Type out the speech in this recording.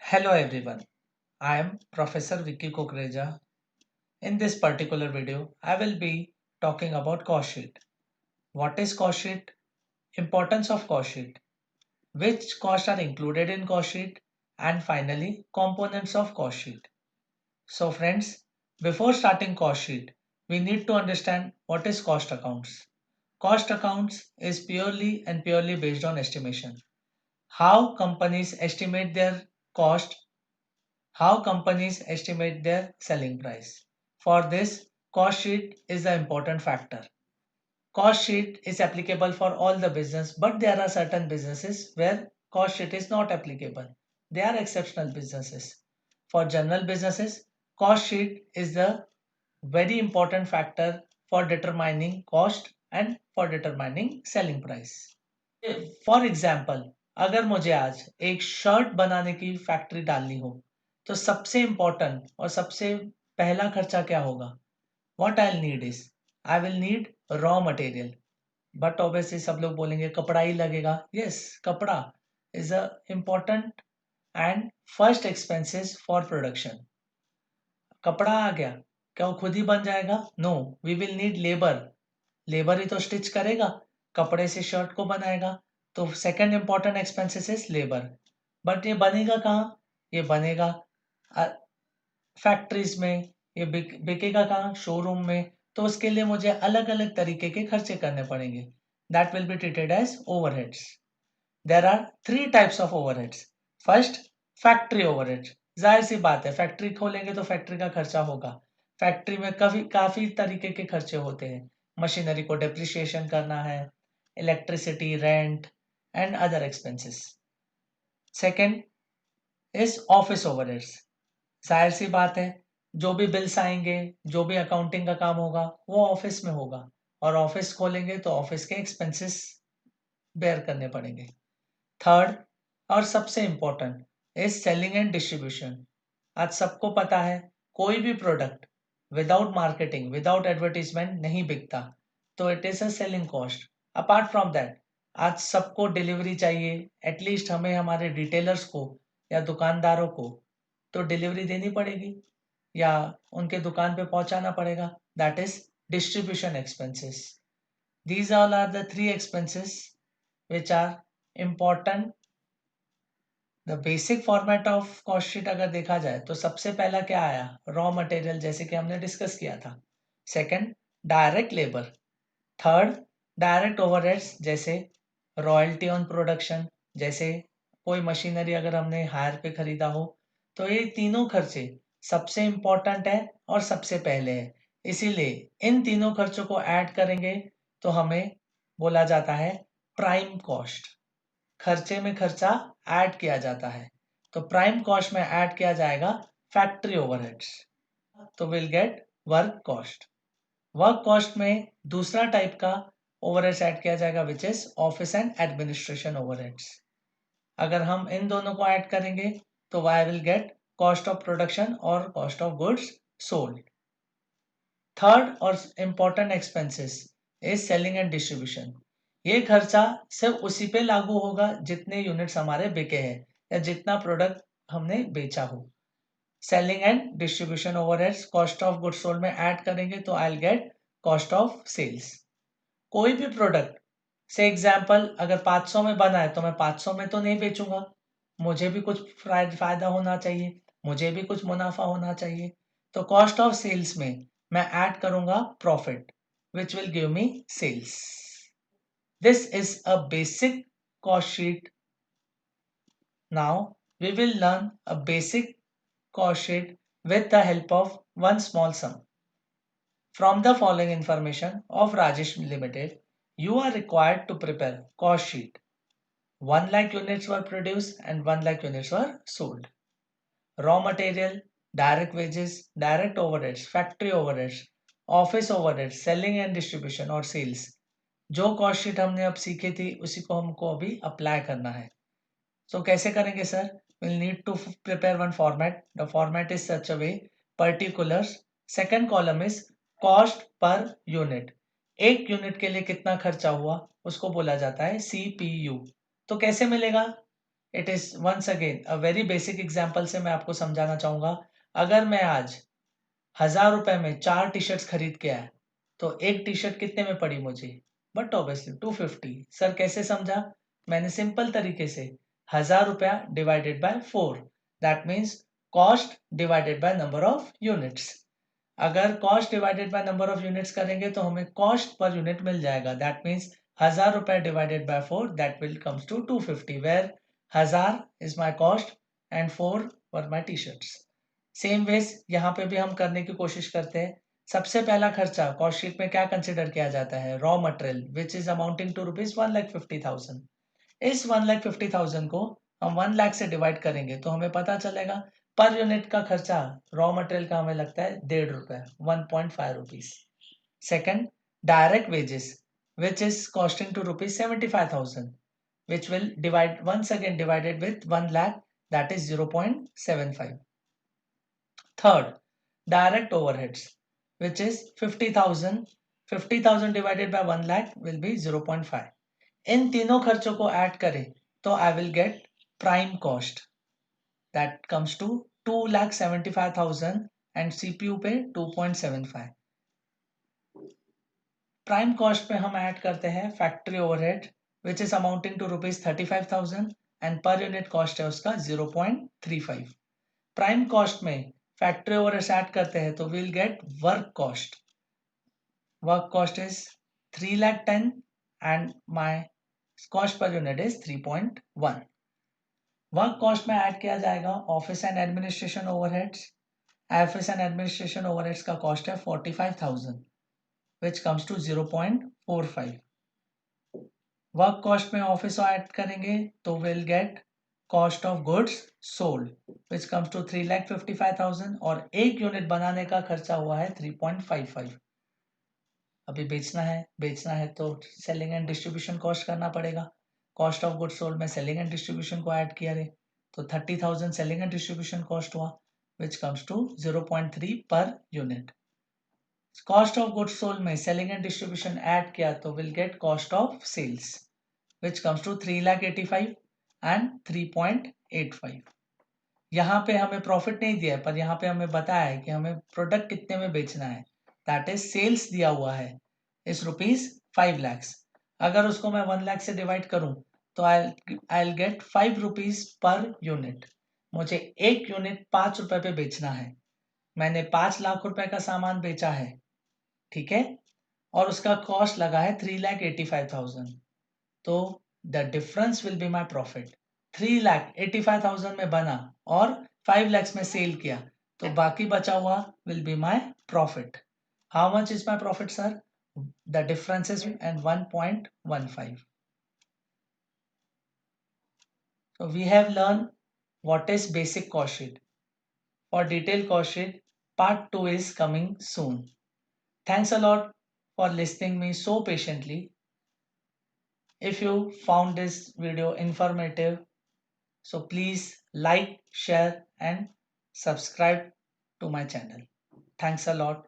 Hello everyone, I am Professor Vicky Kukreja. In this particular video, I will be talking about cost sheet. What is cost sheet? Importance of cost sheet. Which costs are included in cost sheet? And finally, components of cost sheet. So friends, before starting cost sheet, we need to understand what is cost accounts. Cost accounts is purely based on estimation. How companies estimate their cost, how companies estimate their selling price. For this, cost sheet is the important factor. Cost sheet is applicable for all the business, but there are certain businesses where cost sheet is not applicable. They are exceptional businesses. For general businesses, cost sheet is the very important factor for determining cost and for determining selling price. For example अगर मुझे आज एक shirt बनाने की factory डालनी हो तो सबसे इम्पोर्टेंट और सबसे पहला खर्चा क्या होगा? What I need is I will need raw material. But obviously सब लोग बोलेंगे कपड़ा ही लगेगा. यस, कपड़ा is a important and first expenses for production. कपड़ा आ गया, क्या वो खुद ही बन जाएगा? No, we will need labour. Labour ही तो स्टिच करेगा, कपड़े से शर्ट को बनाएगा. तो second important expenses is labour. But ये बनेगा कहाँ? ये बनेगा फैक्ट्रीज में. ये बिकेगा कहाँ? शोरूम में. तो उसके लिए मुझे अलग अलग तरीके के खर्चे करने पड़ेंगे. That will be treated as overheads. There are three types of overheads. First, factory overheads. जाहिर सी बात है, फैक्ट्री खोलेंगे तो फैक्ट्री का खर्चा होगा. फैक्ट्री में काफी तरीके के खर्चे होते हैं. मशीनरी को डेप्रिसिएशन करना है, electricity, rent and other expenses. Second is office overheads. जाहिर सी बात है, जो भी बिल्स आएंगे, जो भी अकाउंटिंग का काम होगा वो ऑफिस में होगा. और ऑफिस खोलेंगे तो ऑफिस के एक्सपेंसेस बेयर करने पड़ेंगे. थर्ड और सबसे important is selling and distribution. आज सबको पता है, कोई भी product without marketing, without advertisement नहीं बिकता. तो it is a selling cost. Apart from that, आज सबको डिलीवरी चाहिए. एटलीस्ट हमें हमारे रिटेलर्स को या दुकानदारों को तो डिलीवरी देनी पड़ेगी या उनके दुकान पे पहुंचाना पड़ेगा. That is distribution expenses. These all are the three expenses which are important. The basic format of cost sheet अगर देखा जाए तो सबसे पहला क्या आया? रॉ मटेरियल, जैसे कि हमने डिस्कस किया था. Second, direct labour. Third, direct overheads, जैसे रॉयल्टी ऑन प्रोडक्शन, जैसे कोई मशीनरी अगर हमने हायर पे खरीदा हो. तो ये तीनों खर्चे सबसे इंपॉर्टेंट है और सबसे पहले है. इसीलिए इन तीनों खर्चों को ऐड करेंगे तो हमें बोला जाता है प्राइम कॉस्ट. खर्चे में खर्चा ऐड किया जाता है. तो प्राइम कॉस्ट में ऐड किया जाएगा फैक्ट्री ओवरहेड्स. तो will get work cost. Work cost में दूसरा टाइप का ओवरहेड्स ऐड किया जाएगा which is office and administration overheads. अगर हम इन दोनों को ऐड करेंगे तो I will get cost of production और cost of goods sold. Third और important expenses is selling and distribution. ये खर्चा सिर्फ उसी पे लागू होगा जितने यूनिट्स हमारे बिके हैं या जितना प्रोडक्ट हमने बेचा हो. Selling and distribution overheads cost of goods sold में ऐड करेंगे तो I will get cost of sales. कोई भी प्रोडक्ट से एग्जांपल अगर 500 में बना है तो मैं 500 में तो नहीं बेचूंगा. मुझे भी कुछ फायदा होना चाहिए, मुझे भी कुछ मुनाफा होना चाहिए. तो कॉस्ट ऑफ सेल्स में मैं ऐड करूंगा profit which will give me sales. This is a basic cost sheet. Now we will learn a basic cost sheet with the help of one small sum. From the following information of Rajesh Limited, you are required to prepare cost sheet. 1 lakh units were produced and 1 lakh units were sold. Raw material, direct wages, direct overheads, factory overheads, office overheads, selling and distribution और sales. जो cost sheet हमने अब सीखी थी उसी को हमको अभी अप्लाई करना है. सो कैसे करेंगे sir? Will need to prepare one format. The format is such a way particulars. Second column is cost per unit. एक यूनिट के लिए कितना खर्चा हुआ उसको बोला जाता है CPU. तो कैसे मिलेगा? It is once again a very basic example से मैं आपको समझाना चाहूंगा। अगर मैं आज 1000 रुपए में 4 टी शर्ट्स खरीद के आया तो एक टी शर्ट कितने में पड़ी मुझे, बट ऑब्वियसली 250। सर कैसे समझा? मैंने सिंपल तरीके से 1000 रुपया divided by 4, that means cost divided by number of units. अगर cost divided by number of units करेंगे तो हमें कॉस्ट पर यूनिट मिल जाएगा, दैट मीन्स 1000 रुपया divided by 4, that will comes to 250, where 1000 is my cost and 4 were my T shirts. Same ways यहाँ पे भी हम करने की कोशिश करते हैं। सबसे पहला खर्चा कॉस्ट शीट में क्या कंसिडर किया जाता है? Raw material which is amounting to rupees 1,50,000। इस 1,50,000 को हम 1 लाख से डिवाइड करेंगे तो हमें पता चलेगा पर यूनिट का खर्चा रॉ मटेरियल का हमें लगता है 1.5 रुपए, 1.5 rupees. Second, direct wages which is costing to rupees 75,000, which will divide once again divided with 1 lakh, that is 0.75. Third, direct overheads which is 50,000. 50,000 divided by 1 lakh will be 0.5. इन तीनों खर्चों को add करें तो I will get prime cost, that comes to 2,75,000 and CPU पे 2.75। Prime cost पे हम add करते हैं factory overhead which is amounting to rupees 35,000 and per unit cost है उसका 0.35। प्राइम कॉस्ट में फैक्ट्री ओवरहेड ऐड करते हैं तो will get work cost. Work cost is 3,10,000 and my cost per unit is 3.1। Work cost में add किया जाएगा office and administration overheads. Office and administration overheads का कॉस्ट है 45,000 which comes to 0.45. Work cost में office add करेंगे तो will get cost of goods sold which comes to 3,55,000 और एक यूनिट बनाने का खर्चा हुआ है 3.55। अभी बेचना है तो सेलिंग एंड डिस्ट्रीब्यूशन कॉस्ट करना पड़ेगा। कॉस्ट ऑफ गुड्स सोल्ड में सेलिंग एंड डिस्ट्रीब्यूशन को ऐड किया रे तो 30,000 सेलिंग एंड डिस्ट्रीब्यूशन कॉस्ट हुआ which comes to 0.3 per unit. Cost of goods sold में सेलिंग एंड डिस्ट्रीब्यूशन ऐड किया तो will get cost of sales which comes to 3,85,000 and 3.85। यहाँ पे हमें प्रॉफिट नहीं दिया है पर यहाँ पे हमें बताया है कि हमें प्रोडक्ट कितने में बेचना है, दैट इज सेल्स दिया हुआ है इस रुपीज 5 lakhs। अगर उसको मैं 1 लाख से डिवाइड करूं तो I get 5 rupees per unit. मुझे एक यूनिट 5 रुपए पे बेचना है। मैंने 5 लाख रुपए का सामान बेचा है, ठीक है, और उसका कॉस्ट लगा है 3,85,000, तो the difference will be my profit. 3,85,000 में बना और 5 lakhs में सेल किया तो बाकी बचा हुआ will be my profit. How much is my profit sir? The difference is and 1.15। So we have learned what is basic cost sheet. For detailed cost sheet, part 2 is coming soon. Thanks a lot for listening me so patiently. If you found this video informative, so please like, share and subscribe to my channel. Thanks a lot.